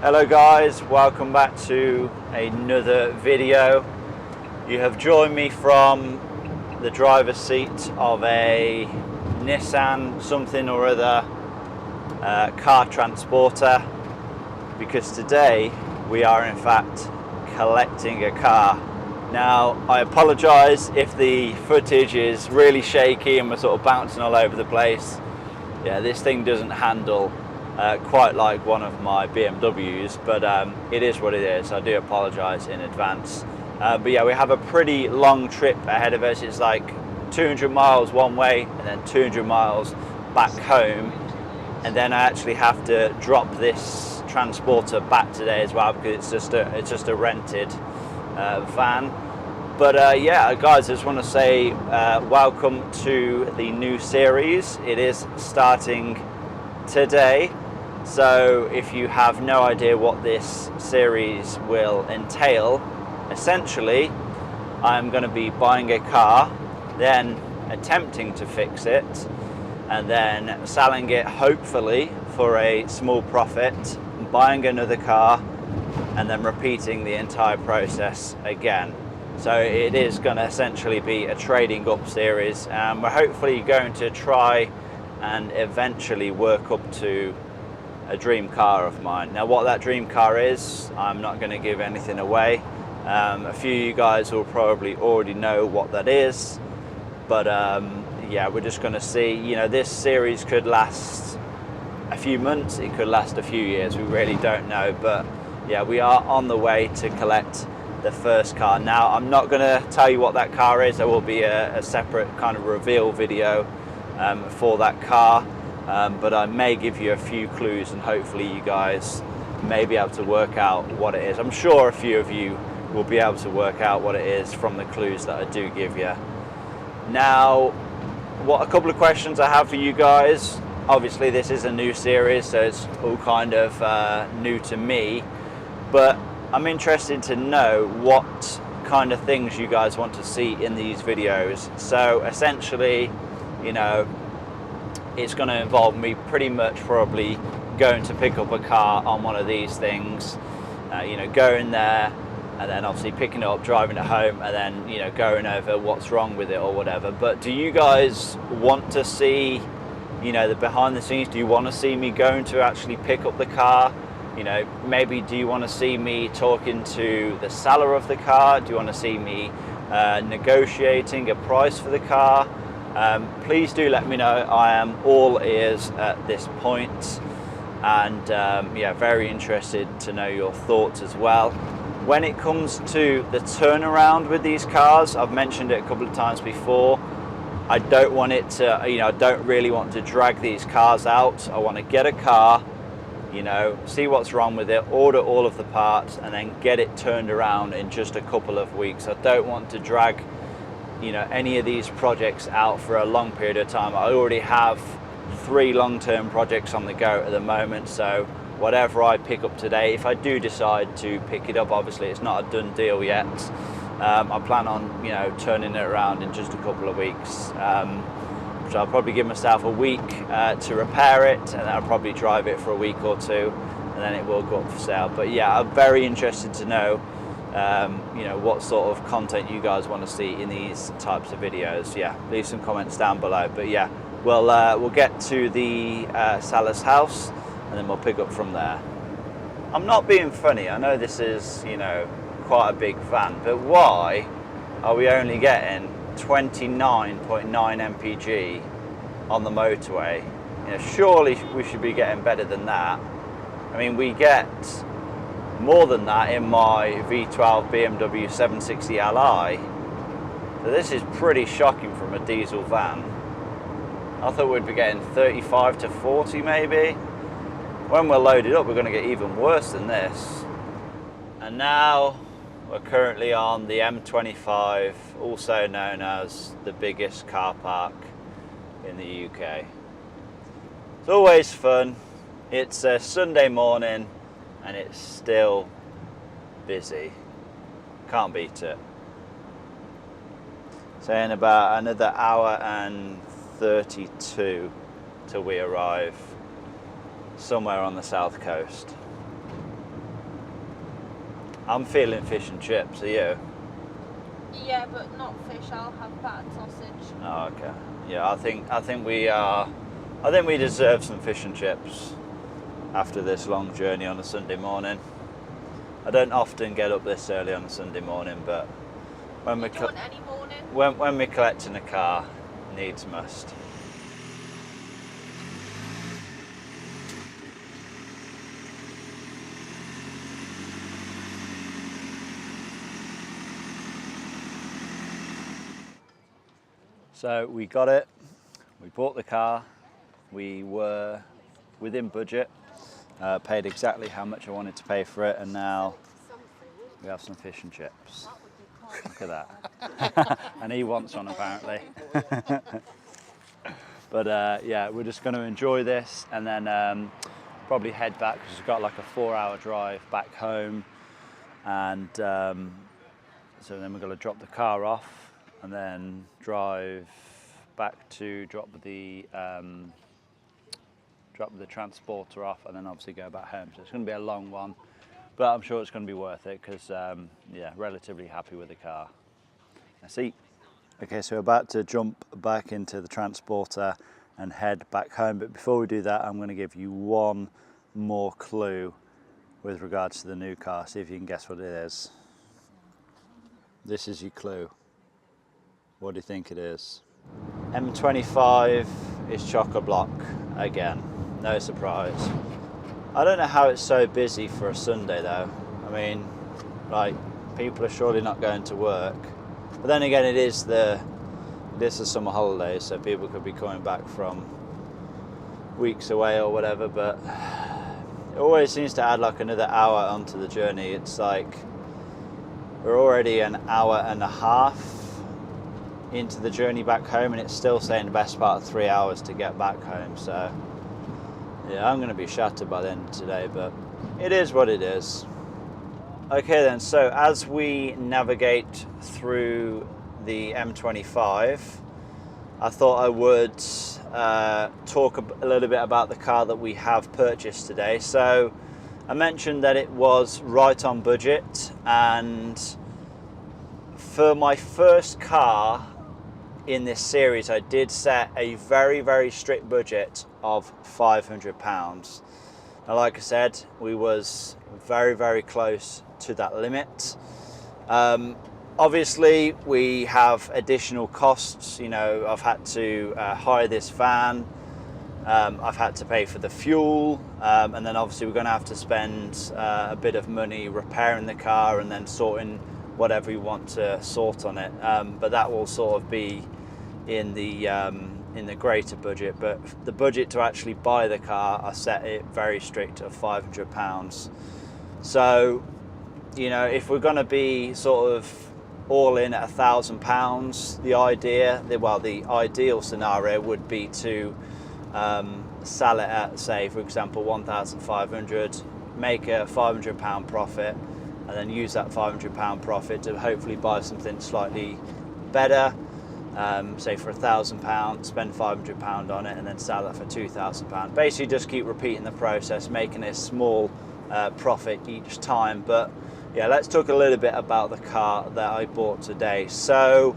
Hello guys, welcome back to another video. You have joined me from the driver's seat of a Nissan something or other car transporter, because today we are in fact collecting a car. Now I apologise if the footage is really shaky and we're sort of bouncing all over the place. Yeah, this thing doesn't handle quite like one of my BMWs, but it is what it is. I do apologise in advance. But yeah, we have a pretty long trip ahead of us. It's like 200 miles one way and then 200 miles back home. And then I actually have to drop this transporter back today as well, because it's just a rented van. But yeah, guys, I just want to say welcome to the new series. It is starting today. So if you have no idea what this series will entail, essentially I'm going to be buying a car, then attempting to fix it, and then selling it hopefully for a small profit, buying another car, and then repeating the entire process again. So it is going to essentially be a trading up series. We're hopefully going to try and eventually work up to a dream car of mine. Now what that dream car is, I'm not going to give anything away. A few of you guys will probably already know what that is, but yeah, we're just going to see. You know, this series could last a few months, it could last a few years, we really don't know. But yeah, we are on the way to collect the first car. Now I'm not going to tell you what that car is. There will be a separate kind of reveal video for that car. But I may give you a few clues, and hopefully you guys may be able to work out what it is. I'm sure a few of you will be able to work out what it is from the clues that I do give you. Now, a couple of questions I have for you guys. Obviously this is a new series, so it's all kind of new to me, but I'm interested to know what kind of things you guys want to see in these videos. So essentially, you know, it's going to involve me pretty much probably going to pick up a car on one of these things, you know, going there and then obviously picking it up, driving it home, and then, you know, going over what's wrong with it or whatever. But do you guys want to see, you know, the behind the scenes? Do you want to see me going to actually pick up the car? You know, maybe do you want to see me talking to the seller of the car? Do you want to see me negotiating a price for the car? Please do let me know. I am all ears at this point, and yeah, very interested to know your thoughts as well. When it comes to the turnaround with these cars, I've mentioned it a couple of times before, I don't want it to, you know, I don't really want to drag these cars out. I want to get a car, you know, see what's wrong with it, order all of the parts, and then get it turned around in just a couple of weeks. I don't want to drag, you know, any of these projects out for a long period of time. I already have 3 long-term projects on the go at the moment, so whatever I pick up today, if I do decide to pick it up, obviously it's not a done deal yet. I plan on, you know, turning it around in just a couple of weeks. So I'll probably give myself a week to repair it, and then I'll probably drive it for a week or two, and then it will go up for sale. But yeah, I'm very interested to know you know, what sort of content you guys want to see in these types of videos. Yeah, leave some comments down below. But yeah, we'll get to the seller's house, and then we'll pick up from there. I'm not being funny. I know this is, you know, quite a big van, but why are we only getting 29.9 mpg on the motorway? You know, surely we should be getting better than that. I mean, we get more than that in my V12 BMW 760 Li. So this is pretty shocking from a diesel van. I thought we'd be getting 35 to 40 maybe. When we're loaded up, we're going to get even worse than this. And now we're currently on the M25, also known as the biggest car park in the UK. It's always fun. It's a Sunday morning and it's still busy. Can't beat it. So in about another hour and 32 till we arrive somewhere on the south coast. I'm feeling fish and chips, are you? Yeah, but not fish. I'll have battered sausage. Oh, okay. Yeah, I think we deserve some fish and chips after this long journey on a Sunday morning. I don't often get up this early on a Sunday morning, but when You don't want any morning? when we're collecting a car, needs must. So we got it, we bought the car, we were within budget, paid exactly how much I wanted to pay for it, and now we have some fish and chips. Look at that. And he wants one apparently. But yeah, we're just going to enjoy this and then probably head back because we've got like a 4-hour drive back home, and so then we're going to drop the car off and then drive back to drop the transporter off, and then obviously go back home. So it's going to be a long one, but I'm sure it's going to be worth it because yeah, relatively happy with the car. Let's see. Okay, so we're about to jump back into the transporter and head back home, but before we do that, I'm going to give you one more clue with regards to the new car. See if you can guess what it is. This is your clue. What do you think it is? M25 is chock-a-block again. No surprise. I don't know how it's so busy for a Sunday though. I mean, like, people are surely not going to work. But then again, this is summer holidays, so people could be coming back from weeks away or whatever, but it always seems to add like another hour onto the journey. It's like we're already an hour and a half into the journey back home, and it's still saying the best part of 3 hours to get back home. So yeah, I'm going to be shattered by the end of today, but it is what it is. Okay then, so as we navigate through the M25, I thought I would talk a little bit about the car that we have purchased today. So I mentioned that it was right on budget, and for my first car in this series, I did set a very, very strict budget of £500. Now, like I said, we was very, very close to that limit. Obviously, we have additional costs. You know, I've had to hire this van. I've had to pay for the fuel, and then obviously we're going to have to spend a bit of money repairing the car and then sorting whatever you want to sort on it. But that will sort of be in the greater budget. But the budget to actually buy the car, I set it very strict of £500. So, you know, if we're going to be sort of all in at £1,000, the ideal scenario would be to sell it at, say, for example, 1,500, make a £500 profit, and then use that £500 profit to hopefully buy something slightly better. Say for £1,000, spend £500 on it, and then sell it for £2,000. Basically, just keep repeating the process, making a small profit each time. But yeah, let's talk a little bit about the car that I bought today. So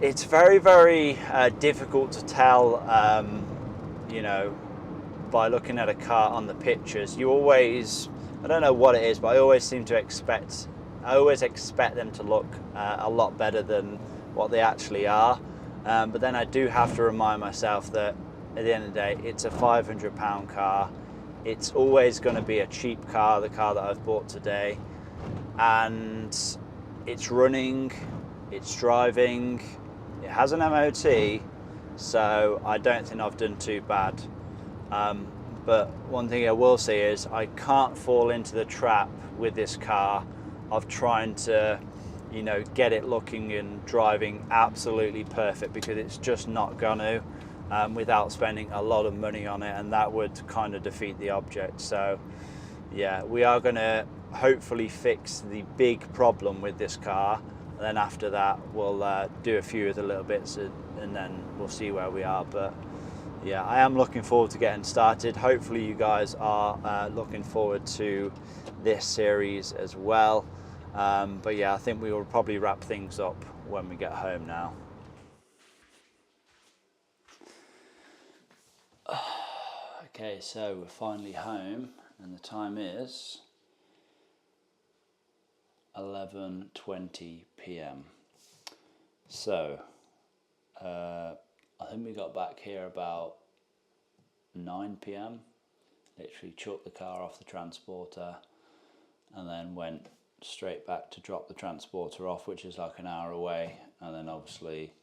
it's very, very difficult to tell, you know, by looking at a car on the pictures. You always, I don't know what it is, but I always seem to expect them to look a lot better than what they actually are. But then I do have to remind myself that at the end of the day, it's a £500 car. It's always going to be a cheap car, the car that I've bought today. And it's running, it's driving, it has an MOT, so I don't think I've done too bad. But one thing I will say is I can't fall into the trap with this car of trying to, you know, get it looking and driving absolutely perfect, because it's just not gonna, without spending a lot of money on it, and that would kind of defeat the object. So yeah, we are gonna hopefully fix the big problem with this car, and then after that we'll do a few of the little bits, and then we'll see where we are. But yeah, I am looking forward to getting started. Hopefully you guys are looking forward to this series as well. But yeah, I think we will probably wrap things up when we get home now. Okay, so we're finally home and the time is 11:20 p.m. So I think we got back here about 9 p.m. Literally chucked the car off the transporter and then went straight back to drop the transporter off, which is like an hour away, and then obviously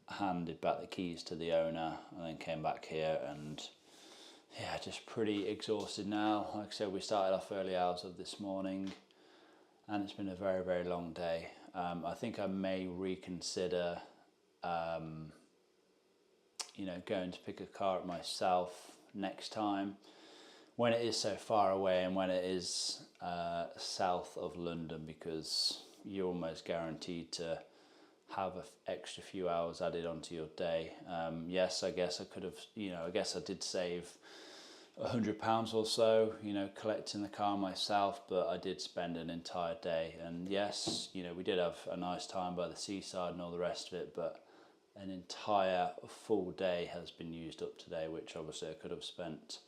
handed back the keys to the owner and then came back here. And yeah, just pretty exhausted now. Like I said, we started off early hours of this morning and it's been a very, very long day. I think I may reconsider going to pick a car up myself next time when it is so far away and when it is south of London, because you're almost guaranteed to have an extra few hours added onto your day. Yes, I guess I could have, I guess I did save £100 or so, collecting the car myself, but I did spend an entire day. And yes, we did have a nice time by the seaside and all the rest of it, but an entire full day has been used up today, which obviously I could have spent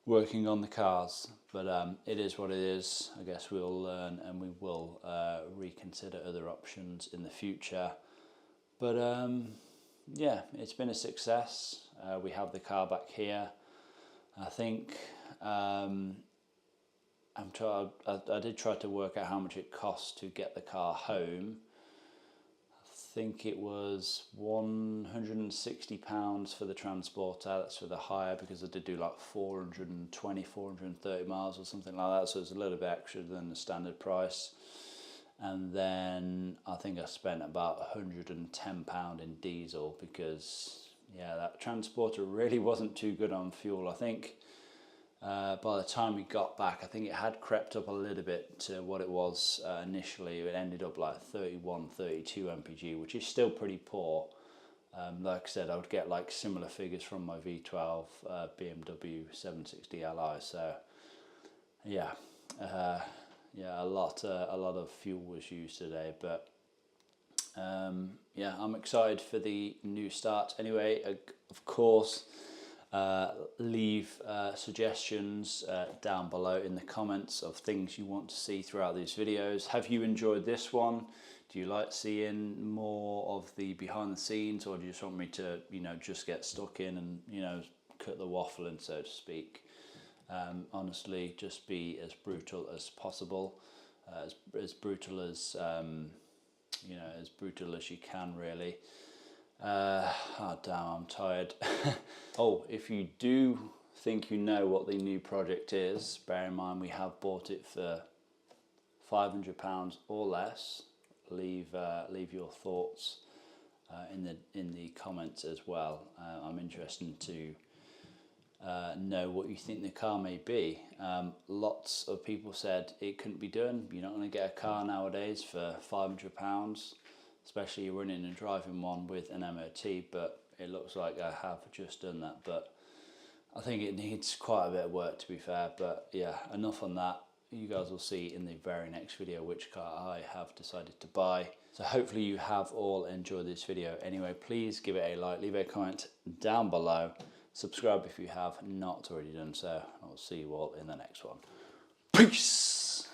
working on the cars. But it is what it is. I guess we'll learn and we will reconsider other options in the future. But yeah, it's been a success. We have the car back here. I think I did try to work out how much it costs to get the car home. I think it was £160 for the transporter. That's for the hire, because I did do like 430 miles or something like that, so it's a little bit extra than the standard price. And then I think I spent about £110 in diesel, because yeah, that transporter really wasn't too good on fuel. I think by the time we got back, I think it had crept up a little bit to what it was initially. It ended up like 31, 32 mpg, which is still pretty poor. Like I said, I would get like similar figures from my V12 BMW 760 Li. So yeah, a lot of fuel was used today, but yeah, I'm excited for the new start. Anyway, of course, leave suggestions down below in the comments of things you want to see throughout these videos. Have you enjoyed this one? Do you like seeing more of the behind the scenes, or do you just want me to, just get stuck in and, cut the waffling, so to speak? Honestly, just be as brutal as possible, as brutal as as brutal as you can, really. Oh damn, I'm tired. Oh, if you do think you know what the new project is, bear in mind we have bought it for £500 or less. Leave your thoughts in the comments as well. I'm interested to know what you think the car may be. Lots of people said it couldn't be done. You're not going to get a car nowadays for £500, especially running and driving one with an MOT, but it looks like I have just done that. But I think it needs quite a bit of work, to be fair. But yeah, enough on that. You guys will see in the very next video which car I have decided to buy. So hopefully you have all enjoyed this video. Anyway, please give it a like, leave a comment down below, subscribe if you have not already done so. I'll see you all in the next one. Peace!